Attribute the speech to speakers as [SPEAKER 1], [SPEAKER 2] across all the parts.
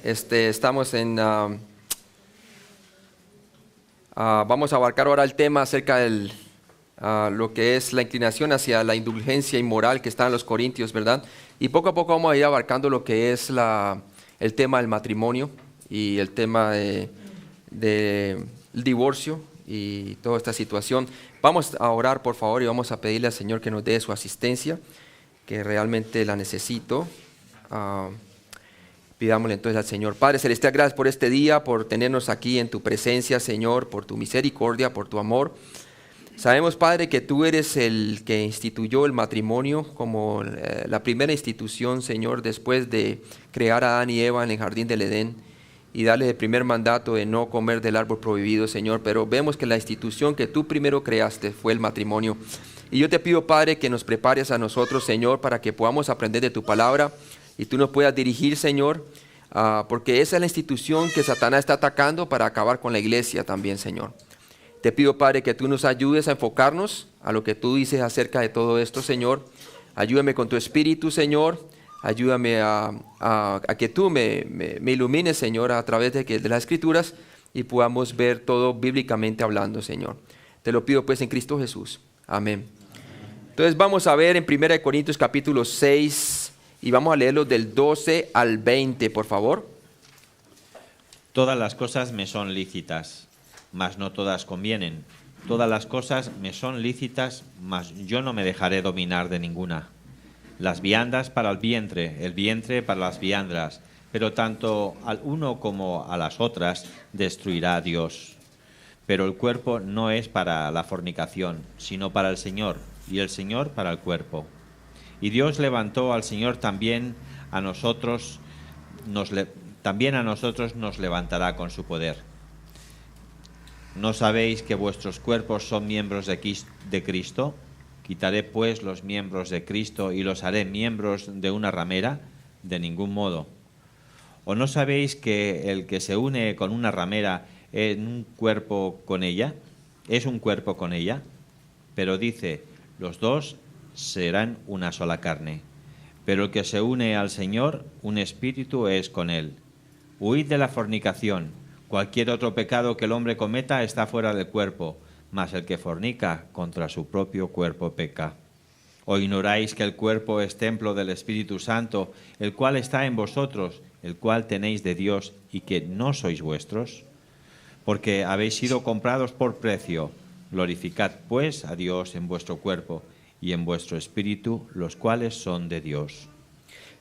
[SPEAKER 1] Estamos vamos a abarcar ahora el tema acerca de lo que es la inclinación hacia la indulgencia inmoral que está en los Corintios, ¿verdad? Y poco a poco vamos a ir abarcando lo que es el tema del matrimonio y el tema del divorcio y toda esta situación. Vamos a orar, por favor, y vamos a pedirle al Señor que nos dé su asistencia, que realmente la necesito. Pidámosle entonces al Señor. Padre Celestial, gracias por este día, por tenernos aquí en tu presencia, Señor, por tu misericordia, por tu amor. Sabemos, Padre, que tú eres el que instituyó el matrimonio como la primera institución, Señor, después de crear a Adán y Eva en el jardín del Edén y darle el primer mandato de no comer del árbol prohibido, Señor. Pero vemos que la institución que tú primero creaste fue el matrimonio. Y yo te pido, Padre, que nos prepares a nosotros, Señor, para que podamos aprender de tu palabra y tú nos puedas dirigir, Señor, porque esa es la institución que Satanás está atacando para acabar con la iglesia también, Señor. Te pido, Padre, que tú nos ayudes a enfocarnos a lo que tú dices acerca de todo esto, Señor. Ayúdame con tu espíritu, Señor. Ayúdame a que tú me ilumines, Señor, a través de las Escrituras y podamos ver todo bíblicamente hablando, Señor. Te lo pido, pues, en Cristo Jesús. Amén. Entonces vamos a ver en 1 Corintios capítulo 6 y vamos a leerlo del 12 al 20, por favor.
[SPEAKER 2] Todas las cosas me son lícitas, mas no todas convienen. Todas las cosas me son lícitas, mas yo no me dejaré dominar de ninguna. Las viandas para el vientre para las viandas, pero tanto al uno como a las otras destruirá Dios. Pero el cuerpo no es para la fornicación, sino para el Señor, y el Señor para el cuerpo. Y Dios levantó al Señor también a nosotros nos levantará con su poder. ¿No sabéis que vuestros cuerpos son miembros de Cristo? ¿Quitaré pues los miembros de Cristo y los haré miembros de una ramera? De ningún modo. ¿O no sabéis que el que se une con una ramera es un cuerpo con ella? Pero dice, los dos serán una sola carne. Pero el que se une al Señor, un espíritu es con él. Huid de la fornicación. Cualquier otro pecado que el hombre cometa está fuera del cuerpo, mas el que fornica contra su propio cuerpo peca. ¿O ignoráis que el cuerpo es templo del Espíritu Santo, el cual está en vosotros, el cual tenéis de Dios y que no sois vuestros? Porque habéis sido comprados por precio. Glorificad pues a Dios en vuestro cuerpo y en vuestro espíritu, los cuales son de Dios.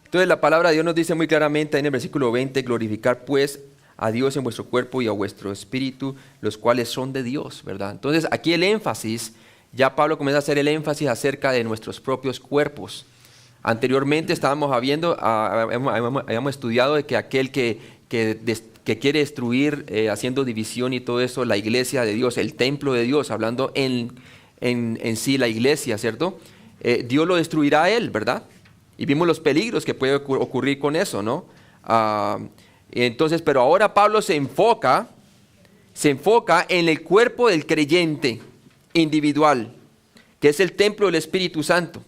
[SPEAKER 1] Entonces la palabra de Dios nos dice muy claramente en el versículo 20, glorificar pues a Dios en vuestro cuerpo y a vuestro espíritu, los cuales son de Dios, ¿verdad? Entonces aquí el énfasis, ya Pablo comienza a hacer el énfasis acerca de nuestros propios cuerpos. Anteriormente habíamos estudiado de que aquel que quiere destruir, haciendo división y todo eso, la iglesia de Dios, el templo de Dios, hablando en sí la iglesia, ¿cierto? Dios lo destruirá a él, ¿verdad? Y vimos los peligros que puede ocurrir con eso, ¿no? Entonces, pero ahora Pablo se enfoca en el cuerpo del creyente individual, que es el templo del Espíritu Santo.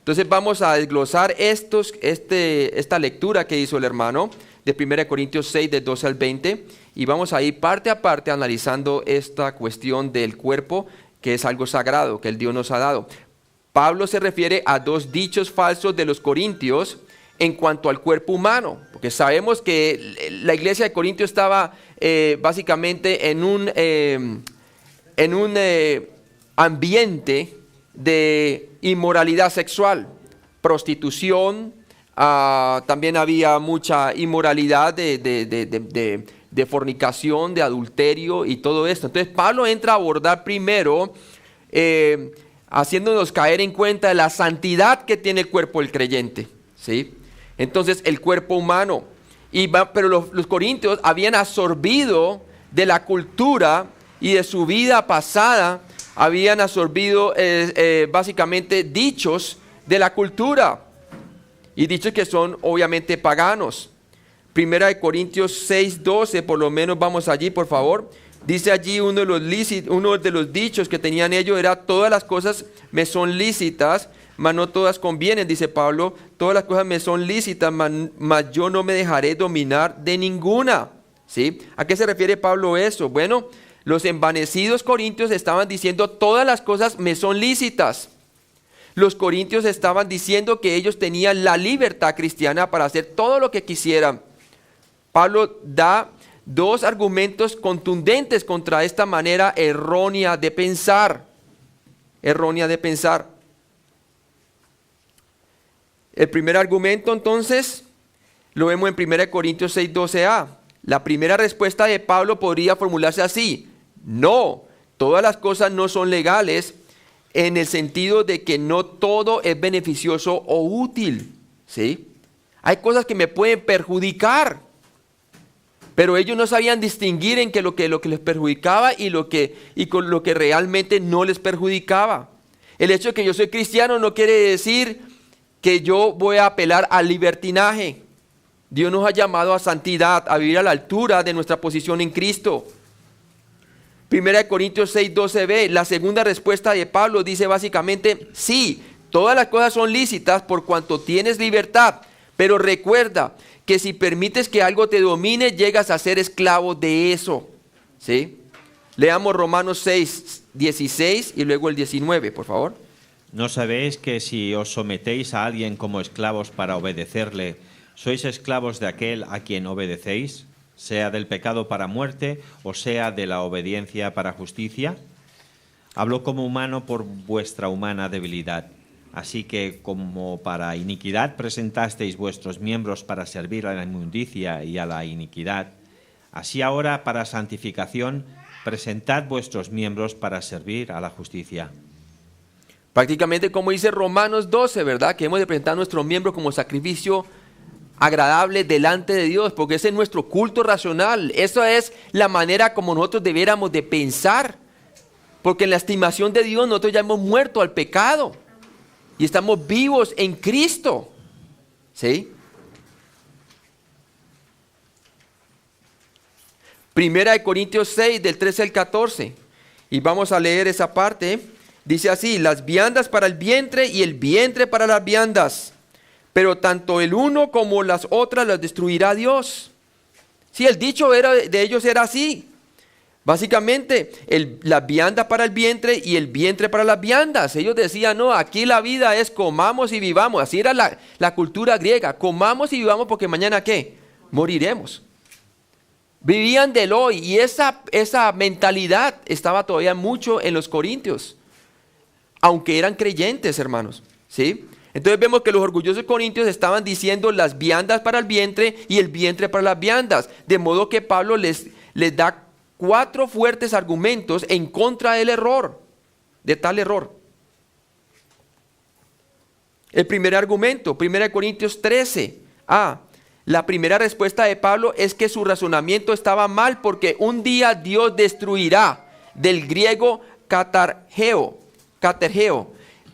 [SPEAKER 1] Entonces vamos a desglosar esta lectura que hizo el hermano de 1 Corintios 6, del 12 al 20, y vamos a ir parte a parte analizando esta cuestión del cuerpo, que es algo sagrado que el Dios nos ha dado. Pablo se refiere a dos dichos falsos de los corintios en cuanto al cuerpo humano, porque sabemos que la iglesia de Corintio estaba básicamente en un ambiente de inmoralidad sexual, prostitución, también había mucha inmoralidad de fornicación, de adulterio y todo esto. Entonces Pablo entra a abordar primero haciéndonos caer en cuenta de la santidad que tiene el cuerpo del creyente, ¿sí? Entonces el cuerpo humano, pero los corintios habían absorbido de la cultura y de su vida pasada, habían absorbido básicamente dichos de la cultura y dichos que son obviamente paganos. 1 Corintios 6, 12, por lo menos vamos allí, por favor. Dice allí uno de los dichos que tenían ellos era: todas las cosas me son lícitas, mas no todas convienen, dice Pablo. Todas las cosas me son lícitas, mas yo no me dejaré dominar de ninguna. ¿Sí? ¿A qué se refiere Pablo eso? Bueno, los envanecidos corintios estaban diciendo todas las cosas me son lícitas. Los corintios estaban diciendo que ellos tenían la libertad cristiana para hacer todo lo que quisieran. Pablo da dos argumentos contundentes contra esta manera errónea de pensar. Errónea de pensar. El primer argumento entonces lo vemos en 1 Corintios 6:12a. La primera respuesta de Pablo podría formularse así: no, todas las cosas no son legales, en el sentido de que no todo es beneficioso o útil. ¿Sí? Hay cosas que me pueden perjudicar, pero ellos no sabían distinguir en que lo que les perjudicaba y con lo que realmente no les perjudicaba. El hecho de que yo soy cristiano no quiere decir que yo voy a apelar al libertinaje. Dios nos ha llamado a santidad, a vivir a la altura de nuestra posición en Cristo. 1 Corintios 6:12b, la segunda respuesta de Pablo dice básicamente: sí, todas las cosas son lícitas por cuanto tienes libertad, pero recuerda que si permites que algo te domine, llegas a ser esclavo de eso. ¿Sí? Leamos Romanos 6:16 y luego el 19, por favor.
[SPEAKER 2] ¿No sabéis que si os sometéis a alguien como esclavos para obedecerle, sois esclavos de aquel a quien obedecéis, sea del pecado para muerte o sea de la obediencia para justicia? Hablo como humano por vuestra humana debilidad. Así que como para iniquidad presentasteis vuestros miembros para servir a la inmundicia y a la iniquidad, así ahora para santificación presentad vuestros miembros para servir a la justicia.
[SPEAKER 1] Prácticamente como dice Romanos 12, ¿verdad? Que hemos de presentar nuestros miembros como sacrificio agradable delante de Dios, porque ese es nuestro culto racional. Esa es la manera como nosotros debiéramos de pensar, porque en la estimación de Dios nosotros ya hemos muerto al pecado y estamos vivos en Cristo. ¿Sí? Primera de Corintios 6, del 13 al 14. Y vamos a leer esa parte. Dice así: las viandas para el vientre y el vientre para las viandas. Pero tanto el uno como las otras las destruirá Dios. Sí, el dicho de ellos era así. Básicamente, la vianda para el vientre y el vientre para las viandas. Ellos decían: no, aquí la vida es comamos y vivamos. Así era la cultura griega. Comamos y vivamos porque mañana ¿qué? Moriremos. Vivían del hoy, y esa mentalidad estaba todavía mucho en los corintios, aunque eran creyentes, hermanos. ¿Sí? Entonces vemos que los orgullosos corintios estaban diciendo las viandas para el vientre y el vientre para las viandas. De modo que Pablo les da 4 fuertes argumentos en contra del error, de tal error. El primer argumento, 1 Corintios 13. La primera respuesta de Pablo es que su razonamiento estaba mal, porque un día Dios destruirá, del griego catergeo,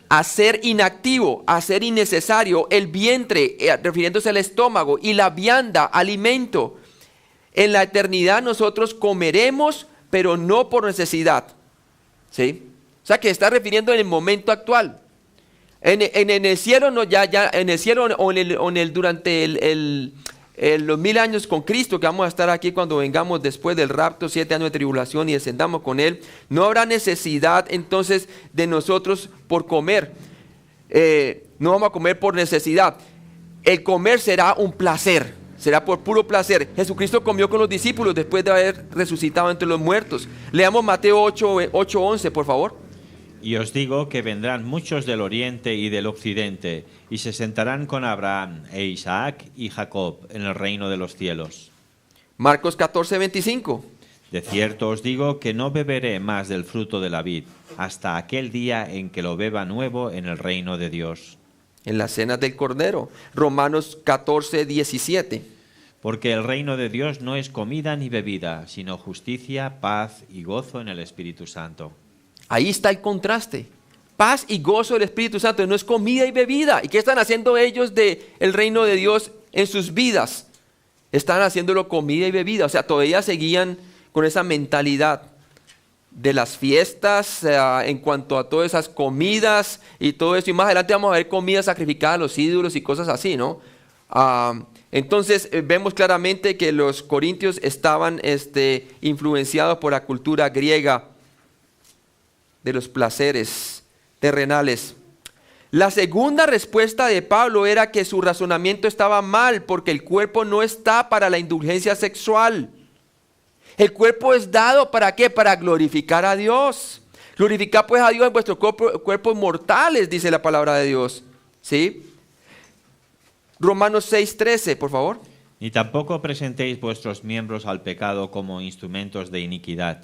[SPEAKER 1] hacer inactivo, hacer innecesario, el vientre, refiriéndose al estómago, y la vianda, alimento. En la eternidad nosotros comeremos, pero no por necesidad. ¿Sí? O sea, que está refiriendo en el momento actual. En el cielo, no, en el cielo durante los 1000 años con Cristo, que vamos a estar aquí cuando vengamos después del rapto, 7 años de tribulación y descendamos con Él, no habrá necesidad entonces de nosotros por comer. No vamos a comer por necesidad. El comer será un placer, será por puro placer. Jesucristo comió con los discípulos después de haber resucitado entre los muertos. Leamos Mateo 8:11, por favor.
[SPEAKER 2] Y os digo que vendrán muchos del oriente y del occidente, y se sentarán con Abraham e Isaac y Jacob en el reino de los cielos.
[SPEAKER 1] Marcos 14:25.
[SPEAKER 2] De cierto os digo que no beberé más del fruto de la vid, hasta aquel día en que lo beba nuevo en el reino de Dios.
[SPEAKER 1] En la cena del Cordero. Romanos 14:17.
[SPEAKER 2] Porque el reino de Dios no es comida ni bebida, sino justicia, paz y gozo en el Espíritu Santo.
[SPEAKER 1] Ahí está el contraste. Paz y gozo del Espíritu Santo. No es comida y bebida. ¿Y qué están haciendo ellos del reino de Dios en sus vidas? Están haciéndolo comida y bebida. O sea, todavía seguían con esa mentalidad. de las fiestas, en cuanto a todas esas comidas y todo eso. Y más adelante vamos a ver comidas sacrificadas a los ídolos y cosas así, ¿no? Entonces vemos claramente que los corintios estaban influenciados por la cultura griega de los placeres terrenales. La segunda respuesta de Pablo era que su razonamiento estaba mal porque el cuerpo no está para la indulgencia sexual. El cuerpo es dado ¿para qué? Para glorificar a Dios. Glorificar pues a Dios en vuestros cuerpos mortales, dice la palabra de Dios. ¿Sí? Romanos 6:13, por favor.
[SPEAKER 2] Ni tampoco presentéis vuestros miembros al pecado como instrumentos de iniquidad,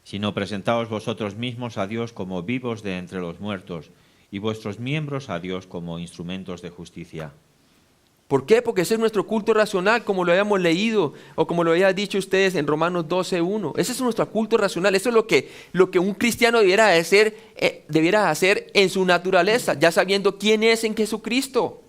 [SPEAKER 2] sino presentaos vosotros mismos a Dios como vivos de entre los muertos, y vuestros miembros a Dios como instrumentos de justicia.
[SPEAKER 1] ¿Por qué? Porque ese es nuestro culto racional, como lo habíamos leído, o como lo habían dicho ustedes en Romanos 12:1. Ese es nuestro culto racional. Eso es lo que un cristiano debiera hacer en su naturaleza, ya sabiendo quién es en Jesucristo.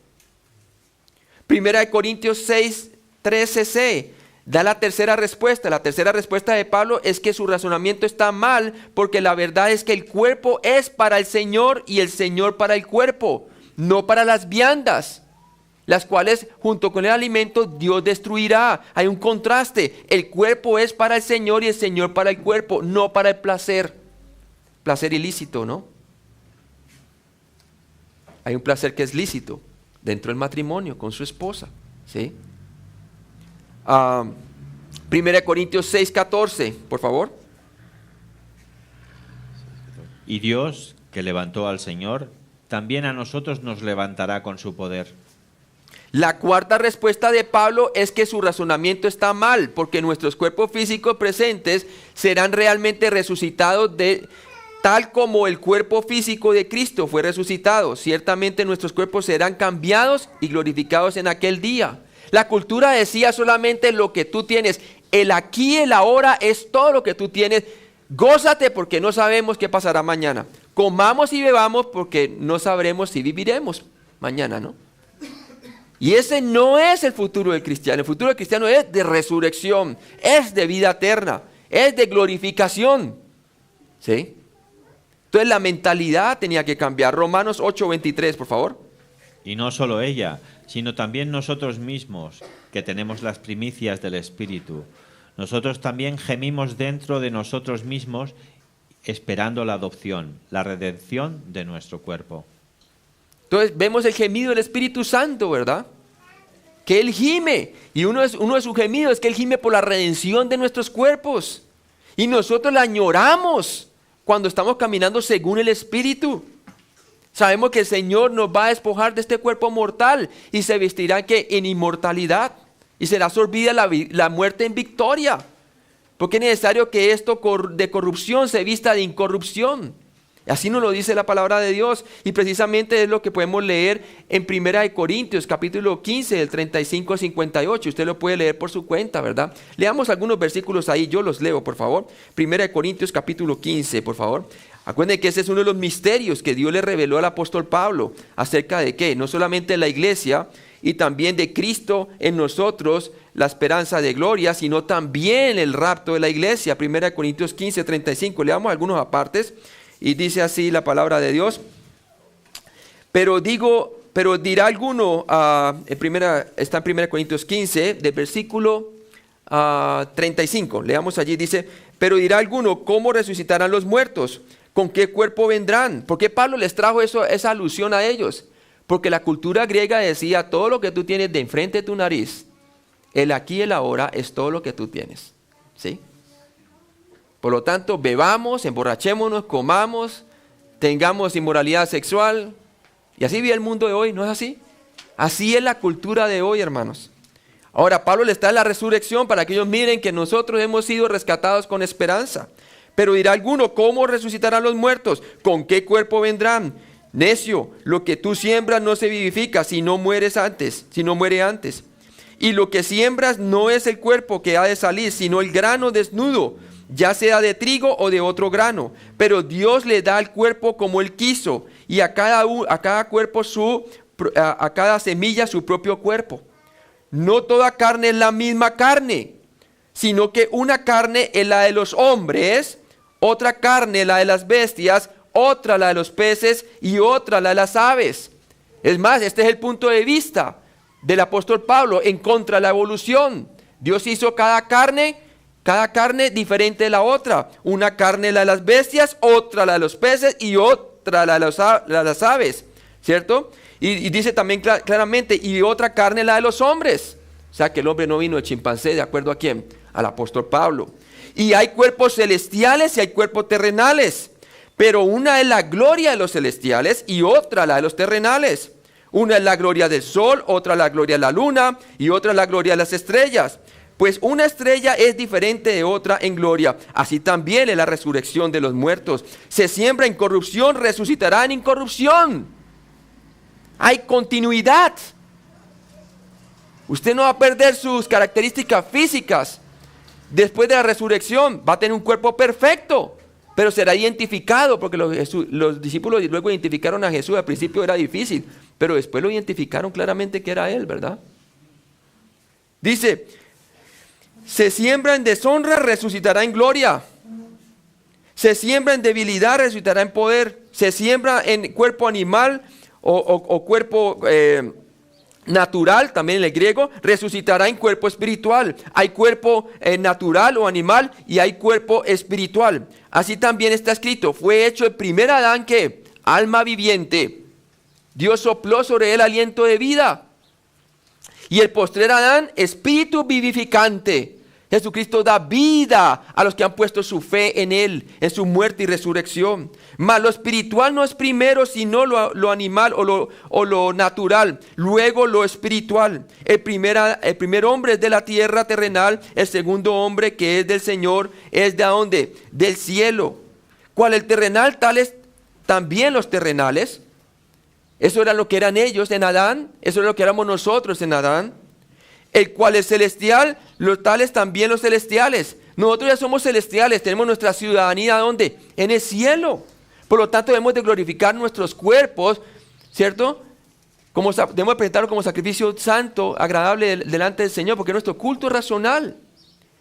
[SPEAKER 1] Primera de Corintios 6:13c da la tercera respuesta. La tercera respuesta de Pablo es que su razonamiento está mal, porque la verdad es que el cuerpo es para el Señor y el Señor para el cuerpo, no para las viandas, las cuales junto con el alimento Dios destruirá. Hay un contraste. El cuerpo es para el Señor y el Señor para el cuerpo, no para el placer. Placer ilícito, ¿no? Hay un placer que es lícito dentro del matrimonio con su esposa, ¿sí? 1 Corintios 6:14, por favor.
[SPEAKER 2] Y Dios, que levantó al Señor, también a nosotros nos levantará con su poder.
[SPEAKER 1] La cuarta respuesta de Pablo es que su razonamiento está mal, porque nuestros cuerpos físicos presentes serán realmente resucitados tal como el cuerpo físico de Cristo fue resucitado. Ciertamente nuestros cuerpos serán cambiados y glorificados en aquel día. La cultura decía solamente lo que tú tienes. El aquí y el ahora es todo lo que tú tienes. Gózate porque no sabemos qué pasará mañana. Comamos y bebamos porque no sabremos si viviremos mañana, ¿no? Y ese no es el futuro del cristiano. El futuro del cristiano es de resurrección, es de vida eterna, es de glorificación. ¿Sí? Entonces la mentalidad tenía que cambiar. Romanos 8:23, por favor.
[SPEAKER 2] Y no solo ella, sino también nosotros mismos, que tenemos las primicias del Espíritu. Nosotros también gemimos dentro de nosotros mismos, esperando la adopción, la redención de nuestro cuerpo.
[SPEAKER 1] Entonces vemos el gemido del Espíritu Santo, ¿verdad? Que Él gime. Y uno de sus gemidos es que Él gime por la redención de nuestros cuerpos. Y nosotros la añoramos cuando estamos caminando según el Espíritu. Sabemos que el Señor nos va a despojar de este cuerpo mortal y se vestirá en inmortalidad. Y será absorbida la muerte en victoria. Porque es necesario que esto de corrupción se vista de incorrupción. Así nos lo dice la palabra de Dios, y precisamente es lo que podemos leer en 1 Corintios, capítulo 15, del 35 al 58. Usted lo puede leer por su cuenta, ¿verdad? Leamos algunos versículos ahí, yo los leo, por favor. 1 Corintios, capítulo 15, por favor. Acuérdense que ese es uno de los misterios que Dios le reveló al apóstol Pablo, acerca de qué, no solamente de la iglesia, y también de Cristo en nosotros, la esperanza de gloria, sino también el rapto de la iglesia. 1 Corintios 15, 35, leamos algunos apartes. Y dice así la palabra de Dios. Pero dirá alguno, está en 1 Corintios 15, del versículo 35. Leamos allí, dice, pero dirá alguno, ¿cómo resucitarán los muertos? ¿Con qué cuerpo vendrán? ¿Por qué Pablo les trajo esa alusión a ellos? Porque la cultura griega decía, todo lo que tú tienes de enfrente de tu nariz, el aquí y el ahora es todo lo que tú tienes. ¿Sí? Por lo tanto, bebamos, emborrachémonos, comamos, tengamos inmoralidad sexual. Y así vive el mundo de hoy, ¿no es así? Así es la cultura de hoy, hermanos. Ahora, Pablo les trae la resurrección para que ellos miren que nosotros hemos sido rescatados con esperanza. Pero dirá alguno, ¿cómo resucitarán los muertos? ¿Con qué cuerpo vendrán? Necio, lo que tú siembras no se vivifica si no muere antes. Y lo que siembras no es el cuerpo que ha de salir, sino el grano desnudo, ya sea de trigo o de otro grano. Pero Dios le da al cuerpo como Él quiso, y a cada cuerpo a cada semilla su propio cuerpo. No toda carne es la misma carne, sino que una carne es la de los hombres, otra carne la de las bestias, otra la de los peces y otra la de las aves. Es más, este es el punto de vista del apóstol Pablo en contra de la evolución. Dios hizo cada carne diferente de la otra. Una carne la de las bestias, otra la de los peces y otra la de las aves, ¿cierto? Y dice también claramente, y otra carne la de los hombres. O sea que el hombre no vino de chimpancé, ¿de acuerdo a quién? Al apóstol Pablo. Y hay cuerpos celestiales y hay cuerpos terrenales. Pero una es la gloria de los celestiales y otra la de los terrenales. Una es la gloria del sol, otra la gloria de la luna y otra la gloria de las estrellas. Pues una estrella es diferente de otra en gloria. Así también es la resurrección de los muertos. Se siembra en corrupción, resucitará en incorrupción. Hay continuidad. Usted no va a perder sus características físicas. Después de la resurrección va a tener un cuerpo perfecto, pero será identificado, porque los discípulos luego identificaron a Jesús. Al principio era difícil, pero después lo identificaron claramente que era Él, ¿verdad? Dice, se siembra en deshonra, resucitará en gloria. Se siembra en debilidad, resucitará en poder. Se siembra en cuerpo animal o cuerpo natural, también en el griego, resucitará en cuerpo espiritual. Hay cuerpo natural o animal y hay cuerpo espiritual. Así también está escrito, fue hecho el primer Adán que, alma viviente, Dios sopló sobre él aliento de vida. Y el postrer Adán, espíritu vivificante. Jesucristo da vida a los que han puesto su fe en Él, en su muerte y resurrección. Mas lo espiritual no es primero, sino lo animal o lo natural, luego lo espiritual. El primer hombre es de la tierra terrenal, el segundo hombre que es del Señor es de ¿dónde? Del cielo. ¿Cuál el terrenal? Tales también los terrenales. Eso era lo que eran ellos en Adán, eso es lo que éramos nosotros en Adán. El cual es celestial, los tales también los celestiales. Nosotros ya somos celestiales, tenemos nuestra ciudadanía ¿dónde? En el cielo. Por lo tanto debemos de glorificar nuestros cuerpos, ¿cierto? Debemos presentarlo como sacrificio santo, agradable delante del Señor, porque nuestro culto es racional.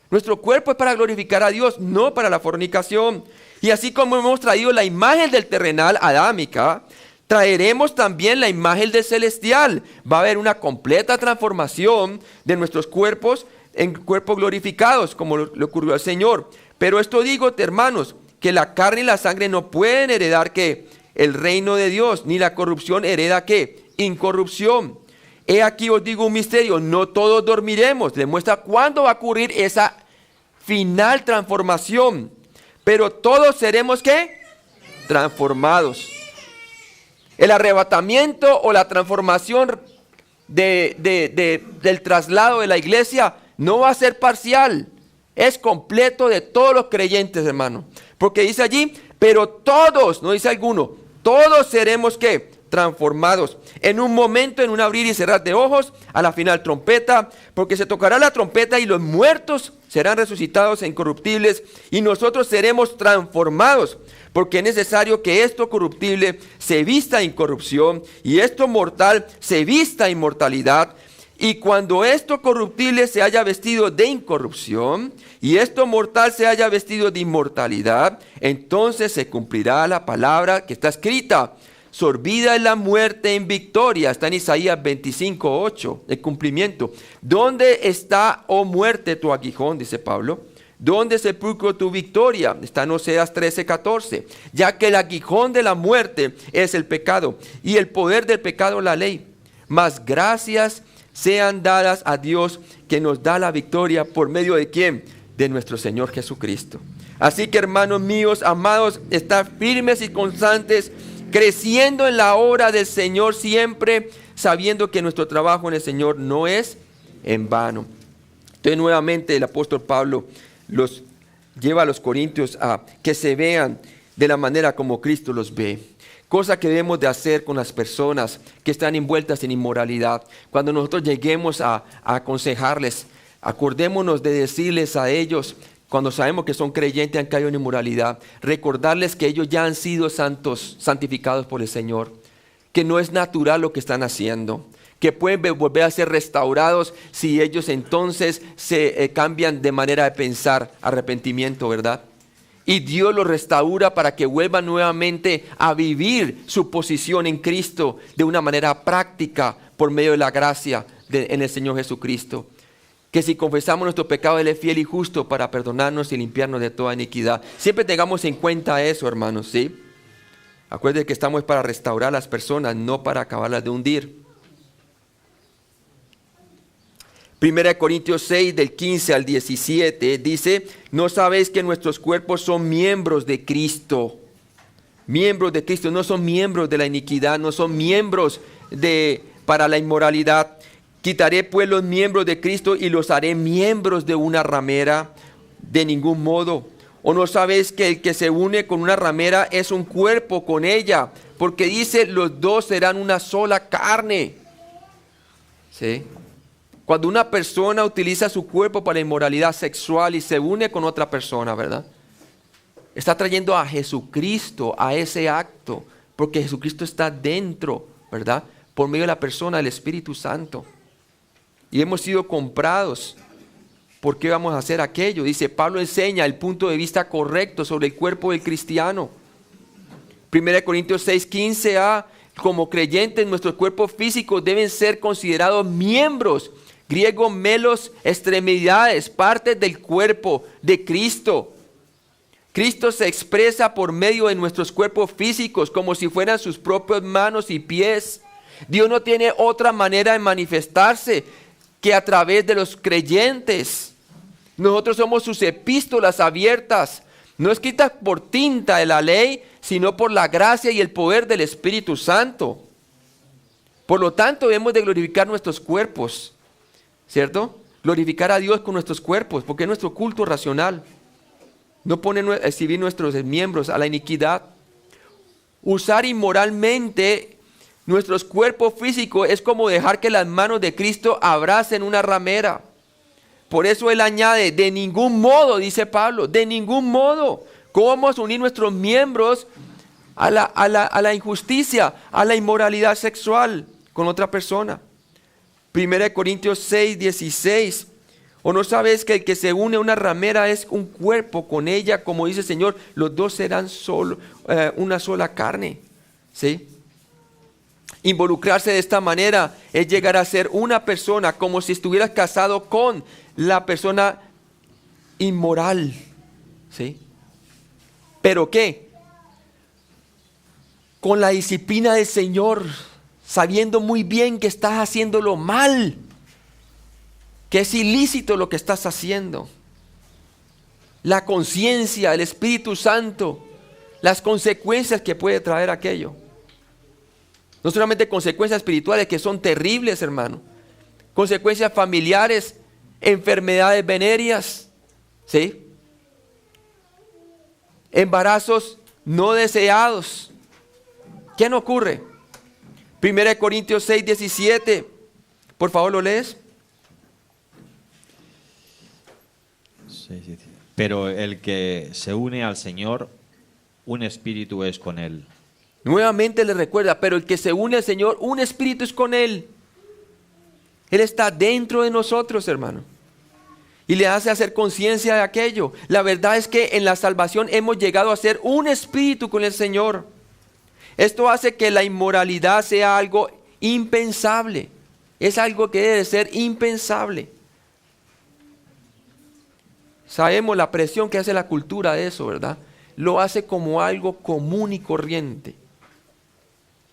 [SPEAKER 1] Nuestro cuerpo es para glorificar a Dios, no para la fornicación. Y así como hemos traído la imagen del terrenal adámica, traeremos también la imagen del celestial. Va a haber una completa transformación de nuestros cuerpos en cuerpos glorificados, como le ocurrió al Señor. Pero esto digo, hermanos, que la carne y la sangre no pueden heredar ¿qué? El reino de Dios, ni la corrupción hereda ¿qué? Incorrupción. He aquí os digo un misterio, no todos dormiremos. Le muestra cuándo va a ocurrir esa final transformación. Pero todos seremos ¿qué? Transformados. El arrebatamiento o la transformación del traslado de la iglesia no va a ser parcial, es completo de todos los creyentes, hermano. Porque dice allí, pero todos, no dice alguno, todos seremos ¿qué? Transformados. En un momento, en un abrir y cerrar de ojos, a la final trompeta, porque se tocará la trompeta y los muertos serán resucitados e incorruptibles y nosotros seremos transformados. Porque es necesario que esto corruptible se vista incorrupción y esto mortal se vista inmortalidad. Y cuando esto corruptible se haya vestido de incorrupción y esto mortal se haya vestido de inmortalidad, entonces se cumplirá la palabra que está escrita. Sorbida es la muerte en victoria. Está en Isaías 25:8, el cumplimiento. ¿Dónde está, oh muerte, tu aguijón? Dice Pablo. ¿Dónde sepulcro tu victoria? Está en Oseas 13:14. Ya que el aguijón de la muerte es el pecado y el poder del pecado la ley. Mas gracias sean dadas a Dios que nos da la victoria por medio de ¿quién? De nuestro Señor Jesucristo. Así que hermanos míos, amados, estad firmes y constantes, creciendo en la obra del Señor siempre, sabiendo que nuestro trabajo en el Señor no es en vano. Entonces nuevamente el apóstol Pablo los lleva a los corintios a que se vean de la manera como Cristo los ve. Cosa que debemos de hacer con las personas que están envueltas en inmoralidad. Cuando nosotros lleguemos a aconsejarles, acordémonos de decirles a ellos, cuando sabemos que son creyentes y han caído en inmoralidad, recordarles que ellos ya han sido santos, santificados por el Señor, que no es natural lo que están haciendo, que pueden volver a ser restaurados si ellos entonces se cambian de manera de pensar, arrepentimiento, ¿verdad? Y Dios los restaura para que vuelvan nuevamente a vivir su posición en Cristo de una manera práctica por medio de la gracia en el Señor Jesucristo. Que si confesamos nuestro pecado, Él es fiel y justo para perdonarnos y limpiarnos de toda iniquidad. Siempre tengamos en cuenta eso, hermanos, ¿sí? Acuérdense que estamos para restaurar a las personas, no para acabarlas de hundir. 1 Corintios 6, del 15 al 17, dice: ¿no sabéis que nuestros cuerpos son miembros de Cristo? Miembros de Cristo, no son miembros de la iniquidad, no son miembros para la inmoralidad. Quitaré pues los miembros de Cristo y los haré miembros de una ramera. De ningún modo. ¿O no sabéis que el que se une con una ramera es un cuerpo con ella? Porque dice, los dos serán una sola carne. ¿Sí? Cuando una persona utiliza su cuerpo para inmoralidad sexual y se une con otra persona, ¿verdad? Está trayendo a Jesucristo a ese acto, porque Jesucristo está dentro, ¿verdad? Por medio de la persona del Espíritu Santo. Y hemos sido comprados. ¿Por qué vamos a hacer aquello? Dice, Pablo enseña el punto de vista correcto sobre el cuerpo del cristiano. 1 Corintios 6, 15a, como creyentes, nuestros cuerpos físicos deben ser considerados miembros, griego melos, extremidades, partes del cuerpo de Cristo. Cristo se expresa por medio de nuestros cuerpos físicos como si fueran sus propias manos y pies. Dios no tiene otra manera de manifestarse que a través de los creyentes. Nosotros somos sus epístolas abiertas, no escritas por tinta de la ley, sino por la gracia y el poder del Espíritu Santo. Por lo tanto, debemos de glorificar nuestros cuerpos, ¿cierto? Glorificar a Dios con nuestros cuerpos, porque es nuestro culto racional. No exhibir nuestros miembros a la iniquidad. Usar inmoralmente nuestros cuerpos físicos es como dejar que las manos de Cristo abracen una ramera. Por eso él añade, de ningún modo, dice Pablo, de ningún modo. ¿Cómo vamos a unir nuestros miembros a la injusticia, a la inmoralidad sexual con otra persona? 1 Corintios 6, 16. ¿O no sabes que el que se une a una ramera es un cuerpo con ella? Como dice el Señor, los dos serán una sola carne. ¿Sí? Involucrarse de esta manera es llegar a ser una persona como si estuvieras casado con la persona inmoral. ¿Sí? ¿Pero qué? Con la disciplina del Señor, sabiendo muy bien que estás haciéndolo mal, que es ilícito lo que estás haciendo. La conciencia, el Espíritu Santo, las consecuencias que puede traer aquello. No solamente consecuencias espirituales que son terribles, hermano. Consecuencias familiares, enfermedades venéreas, ¿sí? Embarazos no deseados. ¿Qué no ocurre? 1 Corintios 6, 17. Por favor, ¿lo lees?
[SPEAKER 2] Pero el que se une al Señor, un espíritu es con Él.
[SPEAKER 1] Nuevamente le recuerda, pero el que se une al Señor, un espíritu es con Él. Él está dentro de nosotros, hermano. Y le hace hacer conciencia de aquello. La verdad es que en la salvación hemos llegado a ser un espíritu con el Señor. Esto hace que la inmoralidad sea algo impensable. Es algo que debe ser impensable. Sabemos la presión que hace la cultura de eso, ¿verdad? Lo hace como algo común y corriente.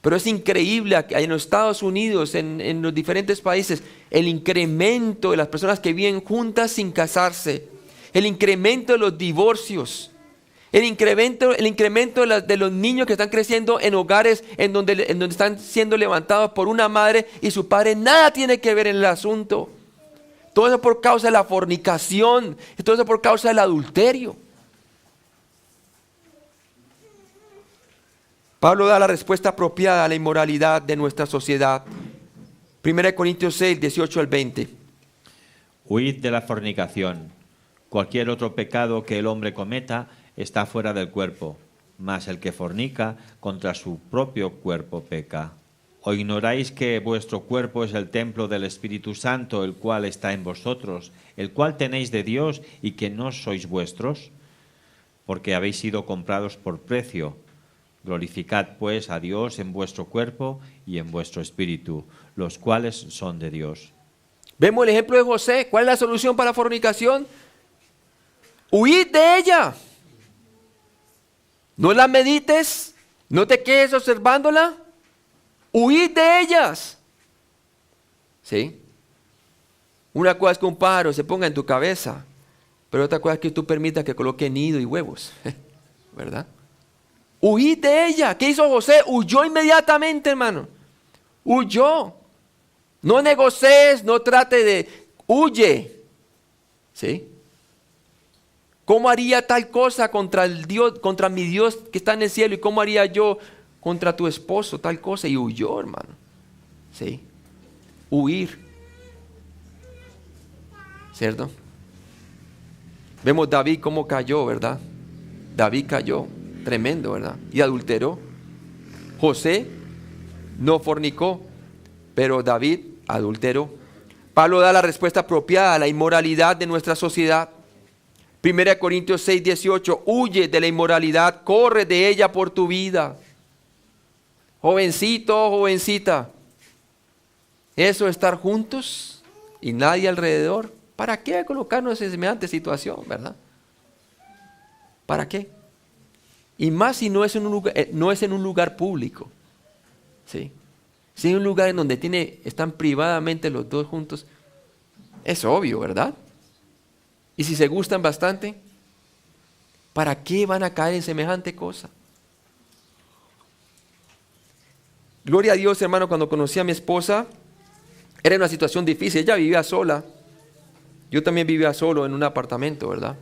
[SPEAKER 1] Pero es increíble en los Estados Unidos, en los diferentes países, el incremento de las personas que viven juntas sin casarse, el incremento de los divorcios, el incremento de los niños que están creciendo en hogares en donde están siendo levantados por una madre y su padre nada tiene que ver en el asunto. Todo eso por causa de la fornicación, todo eso por causa del adulterio. Pablo da la respuesta apropiada a la inmoralidad de nuestra sociedad. 1 Corintios 6, 18 al 20.
[SPEAKER 2] Huid de la fornicación. Cualquier otro pecado que el hombre cometa está fuera del cuerpo, mas el que fornica contra su propio cuerpo peca. ¿O ignoráis que vuestro cuerpo es el templo del Espíritu Santo, el cual está en vosotros, el cual tenéis de Dios y que no sois vuestros? porque habéis sido comprados por precio. Glorificad pues a Dios en vuestro cuerpo y en vuestro espíritu, los cuales son de Dios.
[SPEAKER 1] Vemos el ejemplo de José. ¿Cuál es la solución para la fornicación? Huid de ella. No la medites, no te quedes observándola. Huid de ellas. ¿Sí? Una cosa es que un pájaro se ponga en tu cabeza, pero otra cosa es que tú permitas que coloque nido y huevos. ¿Verdad? Huid de ella. ¿Qué hizo José? Huyó inmediatamente, hermano. Huyó. No negocies, no trate de... Huye. ¿Sí? ¿Cómo haría tal cosa contra el Dios, contra mi Dios que está en el cielo? ¿Y cómo haría yo contra tu esposo tal cosa? Y huyó, hermano. ¿Sí? Huir. ¿Cierto? Vemos David cómo cayó, ¿verdad? David cayó. Tremendo, ¿verdad? Y adulteró. José no fornicó, pero David adulteró. Pablo da la respuesta apropiada a la inmoralidad de nuestra sociedad. 1 Corintios 6, 18. Huye de la inmoralidad, corre de ella por tu vida. Jovencito, jovencita. Eso, estar juntos y nadie alrededor. ¿Para qué colocarnos en semejante situación, verdad? ¿Para qué? Y más si no es en un lugar público. ¿Sí? Si es un lugar en donde están privadamente los dos juntos, es obvio, ¿verdad? Y si se gustan bastante, ¿para qué van a caer en semejante cosa? Gloria a Dios, hermano, cuando conocí a mi esposa, era una situación difícil. Ella vivía sola. Yo también vivía solo en un apartamento, ¿verdad?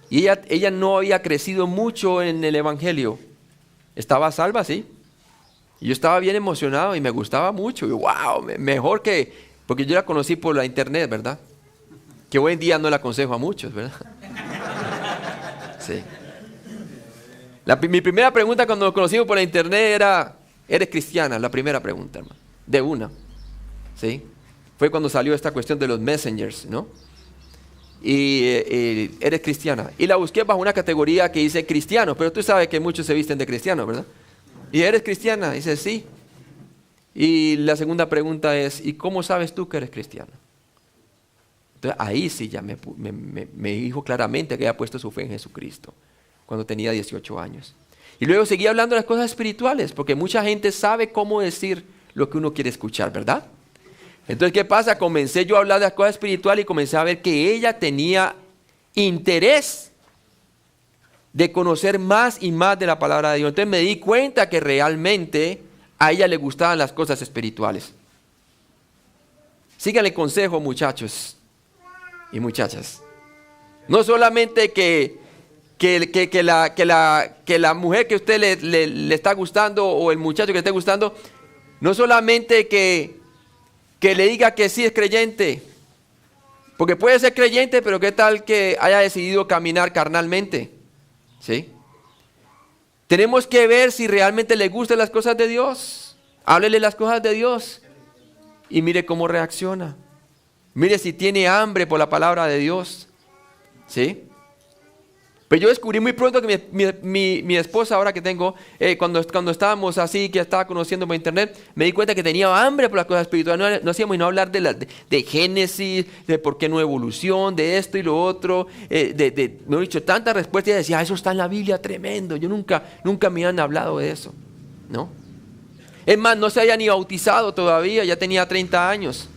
[SPEAKER 1] Y ella no había crecido mucho en el evangelio. Estaba salva, sí. Y yo estaba bien emocionado y me gustaba mucho. Y wow, mejor que... Porque yo la conocí por la internet, ¿verdad? Que hoy en día no la aconsejo a muchos, ¿verdad? Sí. Mi primera pregunta cuando nos conocimos por la internet era, ¿eres cristiana? La primera pregunta, hermano. De una. ¿Sí? Fue cuando salió esta cuestión de los messengers, ¿no? Y eres cristiana. Y la busqué bajo una categoría que dice cristiano, pero tú sabes que muchos se visten de cristiano, ¿verdad? ¿Y eres cristiana? Dice, sí. Y la segunda pregunta es, ¿y cómo sabes tú que eres cristiano? Entonces ahí sí ya me dijo claramente que había puesto su fe en Jesucristo cuando tenía 18 años. Y luego seguí hablando de las cosas espirituales, porque mucha gente sabe cómo decir lo que uno quiere escuchar, ¿verdad? Entonces, ¿qué pasa? Comencé yo a hablar de las cosas espirituales y comencé a ver que ella tenía interés de conocer más y más de la palabra de Dios. Entonces me di cuenta que realmente a ella le gustaban las cosas espirituales. Síganle el consejo, muchachos y muchachas. No solamente que la mujer que a usted le está gustando o el muchacho que le esté gustando, no solamente que le diga que sí es creyente, porque puede ser creyente, pero qué tal que haya decidido caminar carnalmente, ¿sí? Tenemos que ver si realmente le gustan las cosas de Dios. Háblele las cosas de Dios y mire cómo reacciona. Mire si tiene hambre por la palabra de Dios, ¿sí? Pero yo descubrí muy pronto que mi esposa, ahora que tengo, cuando estábamos así, que estaba conociendo por internet, me di cuenta que tenía hambre por las cosas espirituales. No hacíamos sino hablar de Génesis, de por qué no evolución, de esto y lo otro. Me he dicho tantas respuestas y decía, eso está en la Biblia, tremendo. Yo nunca me han hablado de eso, ¿no? Es más, no se había ni bautizado todavía, ya tenía 30 años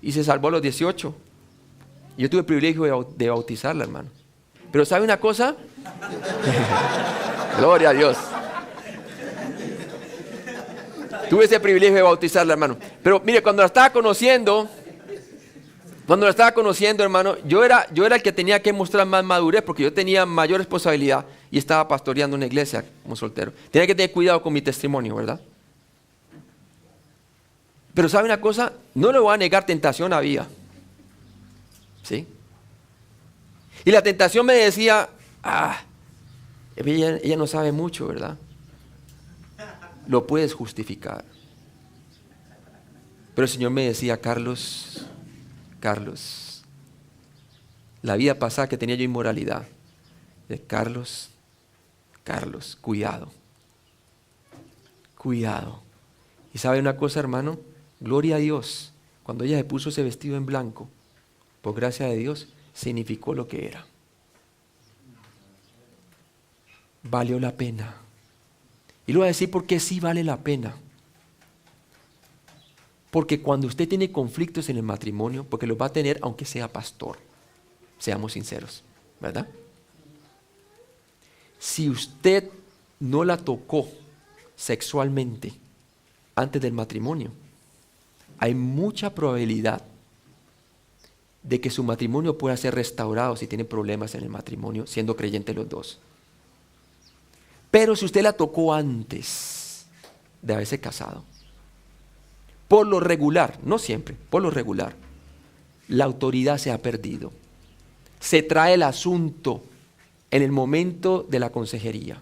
[SPEAKER 1] y se salvó a los 18. Yo tuve el privilegio de bautizarla, hermano. Pero ¿sabe una cosa? Gloria a Dios. Tuve ese privilegio de bautizarla, hermano. Pero mire, cuando la estaba conociendo, hermano, yo era el que tenía que mostrar más madurez porque yo tenía mayor responsabilidad y estaba pastoreando una iglesia como soltero. Tenía que tener cuidado con mi testimonio, ¿verdad? Pero ¿sabe una cosa? No le voy a negar, tentación había. ¿Sí? Y la tentación me decía, ella no sabe mucho, ¿verdad? Lo puedes justificar. Pero el Señor me decía, Carlos, la vida pasada que tenía yo inmoralidad, de Carlos, cuidado. Cuidado. Y sabe una cosa, hermano, gloria a Dios. Cuando ella se puso ese vestido en blanco, por gracia de Dios, significó lo que era. Valió la pena. Y lo voy a decir porque sí vale la pena. Porque cuando usted tiene conflictos en el matrimonio, porque los va a tener aunque sea pastor, seamos sinceros, ¿verdad? Si usted no la tocó sexualmente antes del matrimonio, hay mucha probabilidad de que su matrimonio pueda ser restaurado si tiene problemas en el matrimonio, siendo creyentes los dos. Pero si usted la tocó antes de haberse casado, por lo regular, no siempre, por lo regular, la autoridad se ha perdido. Se trae el asunto en el momento de la consejería.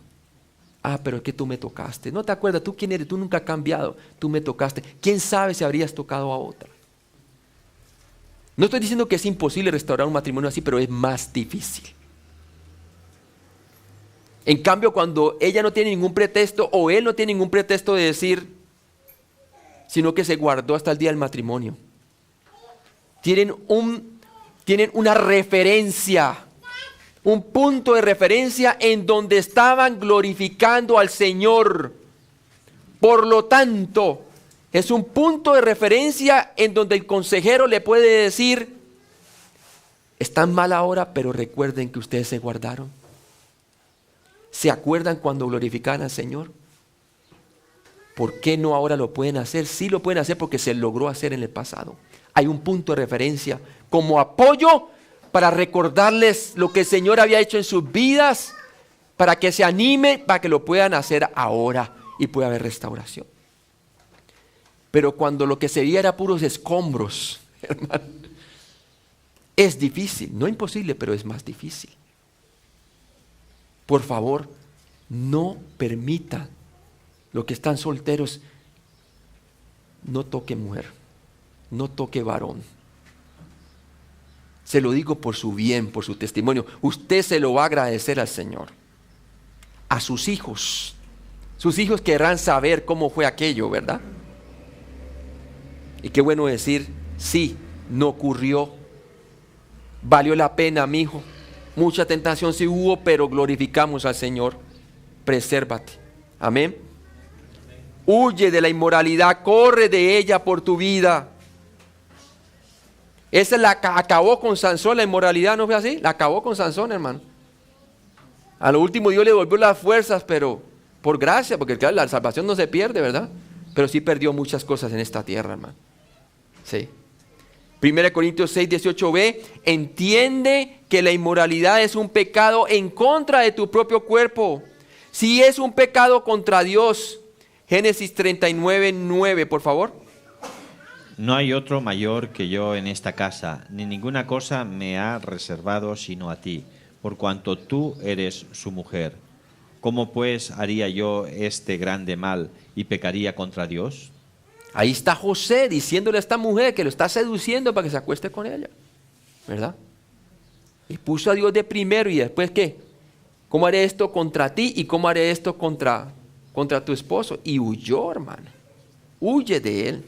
[SPEAKER 1] Ah, pero es que tú me tocaste. No te acuerdas, ¿tú quién eres? Tú nunca has cambiado, tú me tocaste. ¿Quién sabe si habrías tocado a otra? No estoy diciendo que es imposible restaurar un matrimonio así, pero es más difícil. En cambio, cuando ella no tiene ningún pretexto o él no tiene ningún pretexto de decir, sino que se guardó hasta el día del matrimonio. Tienen una referencia, un punto de referencia en donde estaban glorificando al Señor. Por lo tanto, es un punto de referencia en donde el consejero le puede decir, están mal ahora, pero recuerden que ustedes se guardaron. ¿Se acuerdan cuando glorificaban al Señor? ¿Por qué no ahora lo pueden hacer? Sí lo pueden hacer porque se logró hacer en el pasado. Hay un punto de referencia como apoyo para recordarles lo que el Señor había hecho en sus vidas, para que se anime, para que lo puedan hacer ahora y pueda haber restauración. Pero cuando lo que se veía era puros escombros, hermano, es difícil, no imposible, pero es más difícil. Por favor, no permitan los que están solteros, no toque mujer, no toque varón. Se lo digo por su bien, por su testimonio. Usted se lo va a agradecer al Señor. A sus hijos querrán saber cómo fue aquello, ¿verdad? Y qué bueno decir, sí, no ocurrió. Valió la pena, mi hijo. Mucha tentación sí hubo, pero glorificamos al Señor. Presérvate. Amén. Huye de la inmoralidad, corre de ella por tu vida. Esa la acabó con Sansón, la inmoralidad, ¿no fue así? La acabó con Sansón, hermano. A lo último Dios le devolvió las fuerzas, pero por gracia, porque claro, la salvación no se pierde, ¿verdad? Pero sí perdió muchas cosas en esta tierra, hermano. Sí. 1 Corintios 6, 18b, entiende que la inmoralidad es un pecado en contra de tu propio cuerpo. Si es un pecado contra Dios, Génesis 39, 9, por favor.
[SPEAKER 2] No hay otro mayor que yo en esta casa, ni ninguna cosa me ha reservado sino a ti, por cuanto tú eres su mujer. ¿Cómo pues haría yo este grande mal y pecaría contra Dios?
[SPEAKER 1] Ahí está José diciéndole a esta mujer que lo está seduciendo para que se acueste con ella, ¿verdad? Y puso a Dios de primero y después ¿qué? ¿Cómo haré esto contra ti y cómo haré esto contra tu esposo? Y huyó, hermano. Huye de él.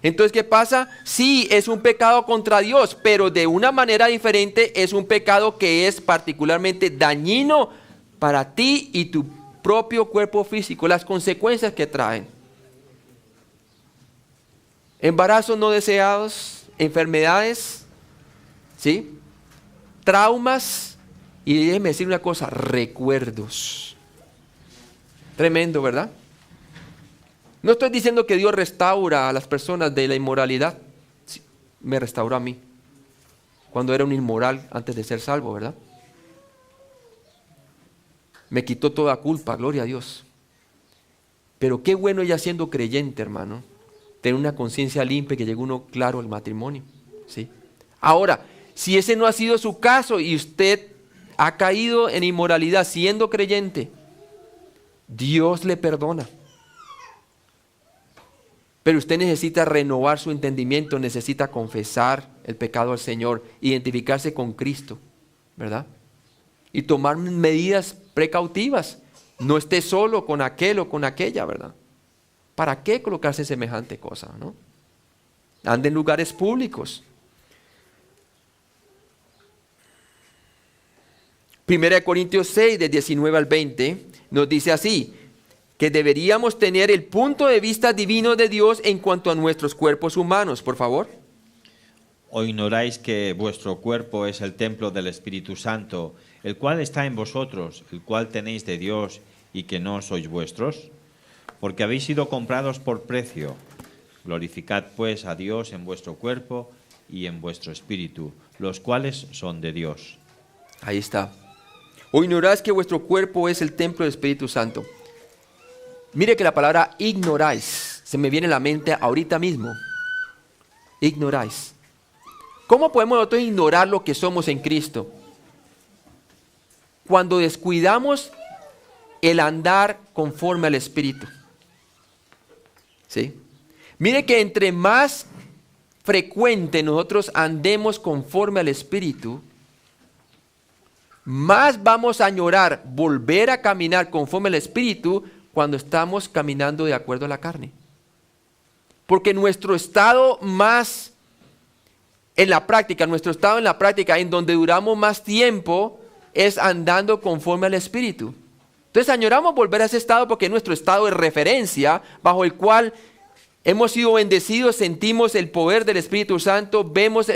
[SPEAKER 1] Entonces, ¿qué pasa? Sí, es un pecado contra Dios, pero de una manera diferente es un pecado que es particularmente dañino para ti y tu propio cuerpo físico, las consecuencias que traen. Embarazos no deseados, enfermedades, ¿sí? Traumas y déjeme decir una cosa, recuerdos. Tremendo, ¿verdad? No estoy diciendo que Dios restaura a las personas de la inmoralidad. Sí, me restauró a mí cuando era un inmoral antes de ser salvo, ¿verdad? Me quitó toda culpa, gloria a Dios. Pero qué bueno ella siendo creyente, hermano, tener una conciencia limpia, que llegue uno claro al matrimonio, ¿sí? Ahora, si ese no ha sido su caso y usted ha caído en inmoralidad siendo creyente, Dios le perdona. Pero usted necesita renovar su entendimiento, necesita confesar el pecado al Señor, identificarse con Cristo, ¿verdad? y tomar medidas precautivas. No esté solo con aquel o con aquella, ¿verdad? ¿Para qué colocarse semejante cosa, no? Ande en lugares públicos. 1 Corintios 6, de 19 al 20, nos dice así, que deberíamos tener el punto de vista divino de Dios en cuanto a nuestros cuerpos humanos, por favor.
[SPEAKER 2] ¿O ignoráis que vuestro cuerpo es el templo del Espíritu Santo, el cual está en vosotros, el cual tenéis de Dios y que no sois vuestros? Porque habéis sido comprados por precio. Glorificad pues a Dios en vuestro cuerpo y en vuestro espíritu, los cuales son de Dios.
[SPEAKER 1] Ahí está. ¿O ignoráis que vuestro cuerpo es el templo del Espíritu Santo? Mire que la palabra ignoráis se me viene a la mente ahorita mismo. Ignoráis. ¿Cómo podemos nosotros ignorar lo que somos en Cristo? Cuando descuidamos el andar conforme al Espíritu. ¿Sí? Mire que entre más frecuente nosotros andemos conforme al Espíritu, más vamos a añorar volver a caminar conforme al Espíritu cuando estamos caminando de acuerdo a la carne. Porque nuestro estado más en la práctica, en donde duramos más tiempo, es andando conforme al Espíritu. Entonces añoramos volver a ese estado porque es nuestro estado de referencia bajo el cual hemos sido bendecidos, sentimos el poder del Espíritu Santo, vemos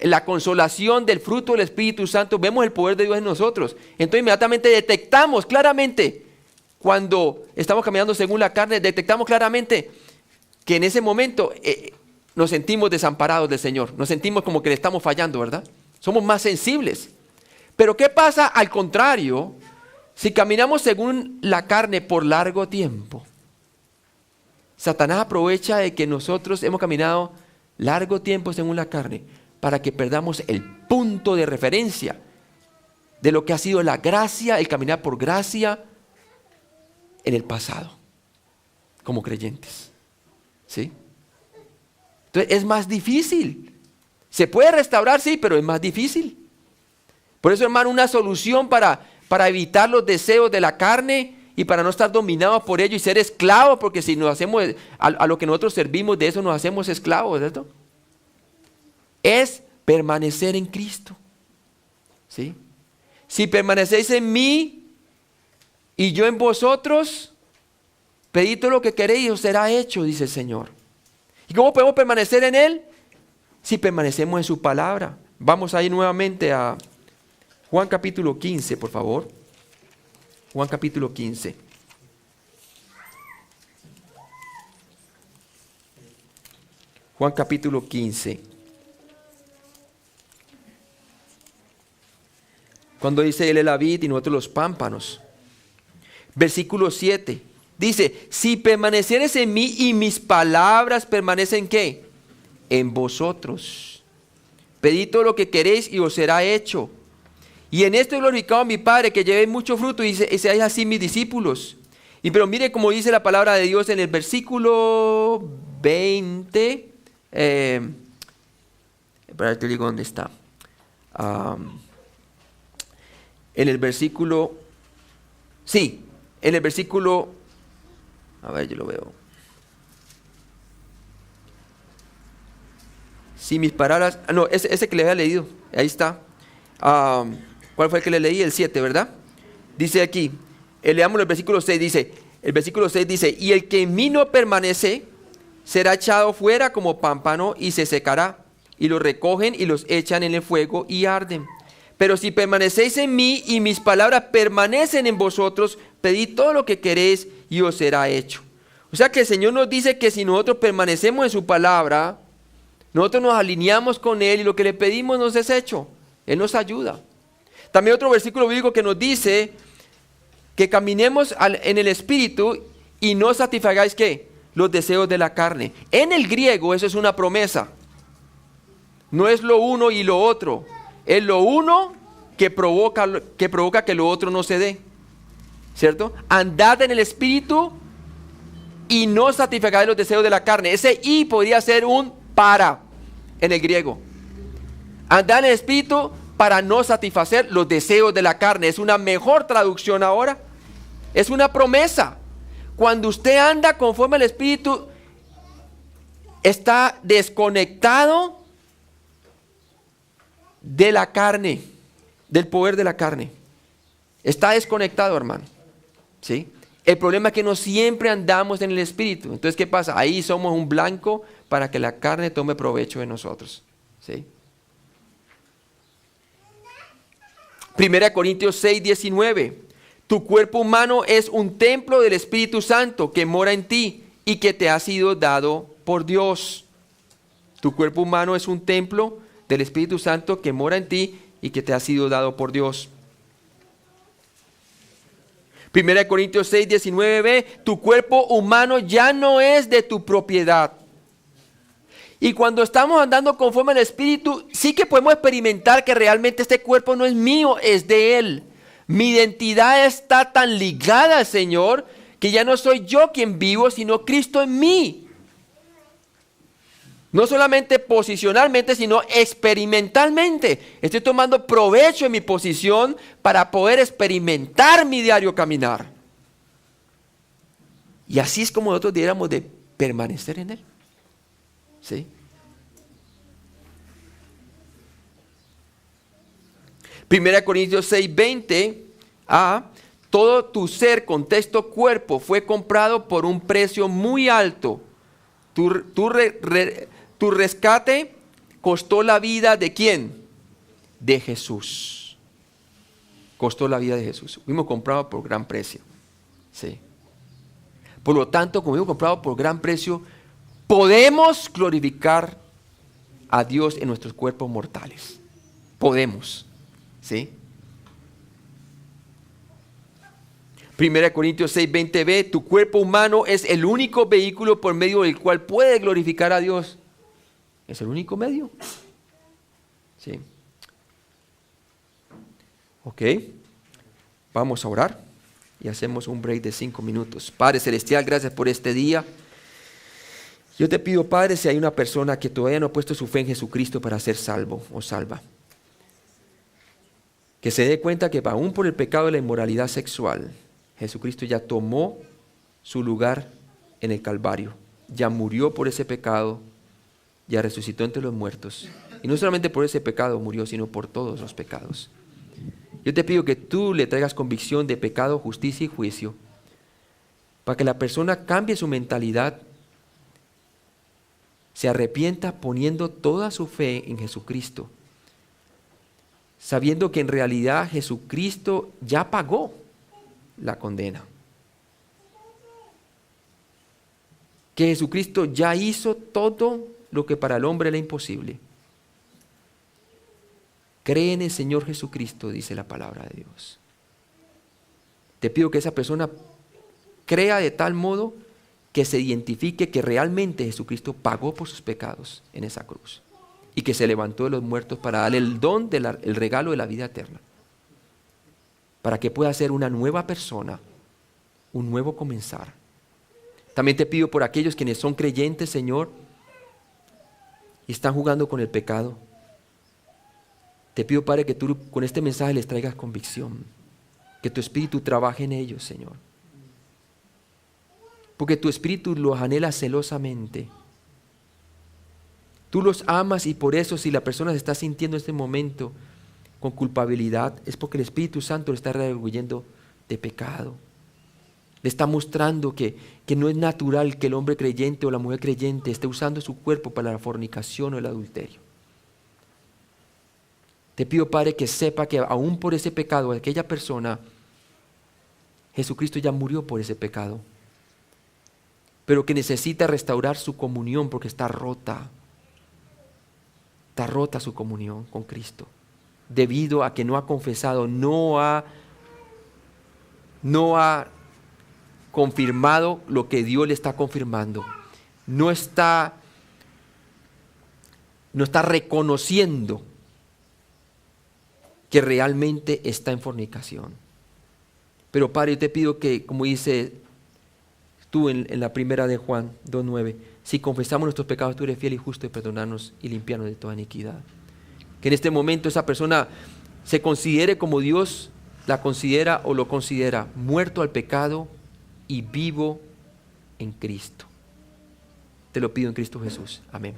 [SPEAKER 1] la consolación del fruto del Espíritu Santo, vemos el poder de Dios en nosotros. Entonces inmediatamente detectamos claramente, cuando estamos caminando según la carne, detectamos claramente que en ese momento nos sentimos desamparados del Señor, nos sentimos como que le estamos fallando, ¿verdad? Somos más sensibles. Pero ¿qué pasa al contrario si caminamos según la carne por largo tiempo? Satanás aprovecha de que nosotros hemos caminado largo tiempo según la carne para que perdamos el punto de referencia de lo que ha sido la gracia, el caminar por gracia en el pasado, como creyentes. ¿Sí? Entonces es más difícil. Se puede restaurar, sí, pero es más difícil. Por eso, hermano, una solución para evitar los deseos de la carne y para no estar dominados por ello y ser esclavos, porque si nos hacemos a lo que nosotros servimos, de eso nos hacemos esclavos, ¿cierto? Es permanecer en Cristo. ¿Sí? Si permanecéis en mí y yo en vosotros, pedid todo lo que queréis y os será hecho, dice el Señor. ¿Y cómo podemos permanecer en Él? Si permanecemos en su palabra. Vamos a ir nuevamente a Juan capítulo 15, por favor. Juan capítulo 15. Juan capítulo 15. Cuando dice Él es la vid y nosotros los pámpanos. Versículo 7. Dice, si permanecieres en mí y mis palabras permanecen, ¿qué? En vosotros. Pedid todo lo que queréis y os será hecho. Y en esto he glorificado a mi Padre, que llevéis mucho fruto y seáis así mis discípulos. Y pero mire cómo dice la palabra de Dios en el versículo 20. Espera, te digo dónde está. En el versículo... Sí, en el versículo... A ver, yo lo veo. Si mis palabras... No, ese que le había leído. Ahí está. ¿Cuál fue el que le leí? El 7, ¿verdad? Dice aquí, leamos el versículo 6, el versículo 6 dice, y el que en mí no permanece, será echado fuera como pámpano y se secará, y los recogen y los echan en el fuego y arden. Pero si permanecéis en mí y mis palabras permanecen en vosotros, pedid todo lo que queréis y os será hecho. O sea que el Señor nos dice que si nosotros permanecemos en su palabra, nosotros nos alineamos con Él y lo que le pedimos nos es hecho. Él nos ayuda. También otro versículo bíblico que nos dice que caminemos en el Espíritu y no satisfagáis ¿qué? Los deseos de la carne. En el griego eso es una promesa. No es lo uno y lo otro. Es lo uno que provoca que lo otro no se dé. ¿Cierto? Andad en el Espíritu y no satisfagáis los deseos de la carne. Ese y podría ser un para en el griego. Andad en el Espíritu para no satisfacer los deseos de la carne. Es una mejor traducción ahora. Es una promesa. Cuando usted anda conforme al Espíritu, está desconectado de la carne, del poder de la carne. Está desconectado, hermano. ¿Sí? El problema es que no siempre andamos en el Espíritu. Entonces, ¿qué pasa? Ahí somos un blanco para que la carne tome provecho de nosotros. ¿Sí? 1 Corintios 6, 19. Tu cuerpo humano es un templo del Espíritu Santo que mora en ti y que te ha sido dado por Dios. Tu cuerpo humano es un templo del Espíritu Santo que mora en ti y que te ha sido dado por Dios. 1 Corintios 6, 19b, tu cuerpo humano ya no es de tu propiedad. Y cuando estamos andando conforme al Espíritu, sí que podemos experimentar que realmente este cuerpo no es mío, es de Él. Mi identidad está tan ligada al Señor que ya no soy yo quien vivo, sino Cristo en mí. No solamente posicionalmente, sino experimentalmente. Estoy tomando provecho de mi posición para poder experimentar mi diario caminar. Y así es como nosotros debiéramos de permanecer en Él. ¿Sí? Primera Corintios 6, 20. Todo tu ser, contexto cuerpo, fue comprado por un precio muy alto. Tu rescate costó la vida ¿de quién? De Jesús. Costó la vida de Jesús. Fuimos comprados por gran precio. Sí. Por lo tanto, como fuimos comprados por gran precio, podemos glorificar a Dios en nuestros cuerpos mortales. Podemos. ¿Sí? 1 Corintios 6, 20b, tu cuerpo humano es el único vehículo por medio del cual puede glorificar a Dios. Es el único medio. ¿Sí? Ok. Vamos a orar y hacemos un break de 5 minutos. Padre Celestial, gracias por este día. Yo te pido, Padre, si hay una persona que todavía no ha puesto su fe en Jesucristo para ser salvo o salva, que se dé cuenta que aún por el pecado de la inmoralidad sexual, Jesucristo ya tomó su lugar en el Calvario, ya murió por ese pecado, ya resucitó entre los muertos. Y no solamente por ese pecado murió, sino por todos los pecados. Yo te pido que tú le traigas convicción de pecado, justicia y juicio, para que la persona cambie su mentalidad, se arrepienta poniendo toda su fe en Jesucristo, sabiendo que en realidad Jesucristo ya pagó la condena. Que Jesucristo ya hizo todo lo que para el hombre era imposible. Cree en el Señor Jesucristo, dice la palabra de Dios. Te pido que esa persona crea de tal modo que se identifique que realmente Jesucristo pagó por sus pecados en esa cruz y que se levantó de los muertos para darle el don, el regalo de la vida eterna, para que pueda ser una nueva persona, un nuevo comenzar. También te pido por aquellos quienes son creyentes, Señor, y están jugando con el pecado. Te pido, Padre, que tú con este mensaje les traigas convicción, que tu Espíritu trabaje en ellos, Señor. Porque tu Espíritu los anhela celosamente. Tú los amas y por eso si la persona se está sintiendo en este momento con culpabilidad, es porque el Espíritu Santo le está redarguyendo de pecado. Le está mostrando que no es natural que el hombre creyente o la mujer creyente esté usando su cuerpo para la fornicación o el adulterio. Te pido, Padre, que sepa que aún por ese pecado de aquella persona, Jesucristo ya murió por ese pecado, pero que necesita restaurar su comunión porque está rota. Está rota su comunión con Cristo, debido a que no ha confesado, no ha confirmado lo que Dios le está confirmando. No está reconociendo que realmente está en fornicación. Pero Padre, yo te pido que, como dice tú en la primera de Juan 2:9, si confesamos nuestros pecados, tú eres fiel y justo de perdonarnos y limpiarnos de toda iniquidad. Que en este momento esa persona se considere como Dios la considera o lo considera, muerto al pecado y vivo en Cristo. Te lo pido en Cristo Jesús. Amén.